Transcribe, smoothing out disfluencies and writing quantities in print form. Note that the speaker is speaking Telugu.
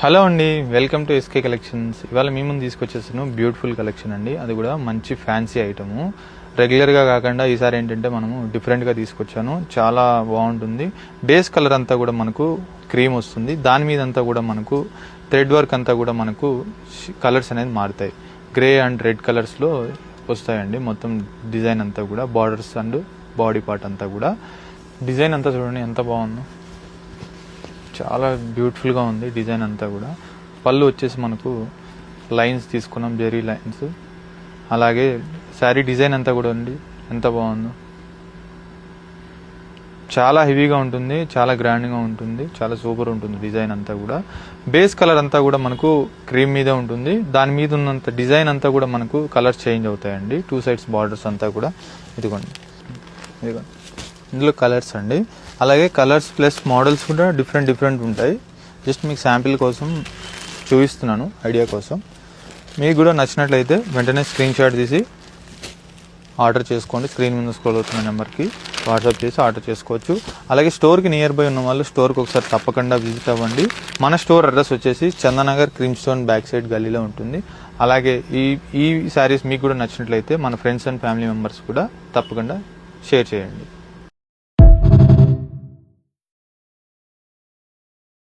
హలో అండి, వెల్కమ్ టు ఎస్కే కలెక్షన్స్. ఇవాళ మీ ముందు తీసుకొచ్చేసాను బ్యూటిఫుల్ కలెక్షన్ అండి. అది కూడా మంచి ఫ్యాన్సీ ఐటము. రెగ్యులర్గా కాకుండా ఈసారి ఏంటంటే మనము డిఫరెంట్గా తీసుకొచ్చాను. చాలా బాగుంటుంది. బేస్ కలర్ అంతా కూడా మనకు క్రీమ్ వస్తుంది. దాని మీద అంతా కూడా మనకు థ్రెడ్ వర్క్ అంతా కూడా మనకు కలర్స్ అనేది మారుతాయి. గ్రే అండ్ రెడ్ కలర్స్లో వస్తాయండి. మొత్తం డిజైన్ అంతా కూడా బార్డర్స్ అండ్ బాడీ పార్ట్ అంతా కూడా డిజైన్ అంతా చూడండి ఎంత బాగుందో. చాలా బ్యూటిఫుల్గా ఉంది డిజైన్ అంతా కూడా. పళ్ళు వచ్చేసి మనకు లైన్స్ తీసుకున్నాం, జెరీ లైన్స్. అలాగే శారీ డిజైన్ అంతా కూడా ఉంది, ఎంత బాగుందో. చాలా హెవీగా ఉంటుంది, చాలా గ్రాండ్గా ఉంటుంది, చాలా సూపర్ ఉంటుంది డిజైన్ అంతా కూడా. బేస్ కలర్ అంతా కూడా మనకు క్రీమ్ మీద ఉంటుంది. దాని మీద ఉన్నంత డిజైన్ అంతా కూడా మనకు కలర్స్ చేంజ్ అవుతాయండి. 2 సైడ్స్ బార్డర్స్ అంతా కూడా ఇదిగోండి. ఇందులో కలర్స్ అండి. అలాగే కలర్స్ ప్లస్ మోడల్స్ కూడా డిఫరెంట్ ఉంటాయి. జస్ట్ మీకు శాంపిల్ కోసం చూపిస్తున్నాను, ఐడియా కోసం. మీకు కూడా నచ్చినట్లయితే వెంటనే స్క్రీన్ షాట్ తీసి ఆర్డర్ చేసుకోండి. స్క్రీన్ మీద స్క్రోల్ అవుతున్న నెంబర్కి వాట్సాప్ చేసి ఆర్డర్ చేసుకోవచ్చు. అలాగే స్టోర్కి నియర్ బై ఉన్న వాళ్ళు స్టోర్కి ఒకసారి తప్పకుండా విజిట్ అవ్వండి. మన స్టోర్ అడ్రస్ వచ్చేసి Chandanagar cream stone back side గల్లీలో ఉంటుంది. అలాగే ఈ శారీస్ మీకు కూడా నచ్చినట్లయితే మన ఫ్రెండ్స్ అండ్ ఫ్యామిలీ మెంబర్స్ కూడా తప్పకుండా షేర్ చేయండి.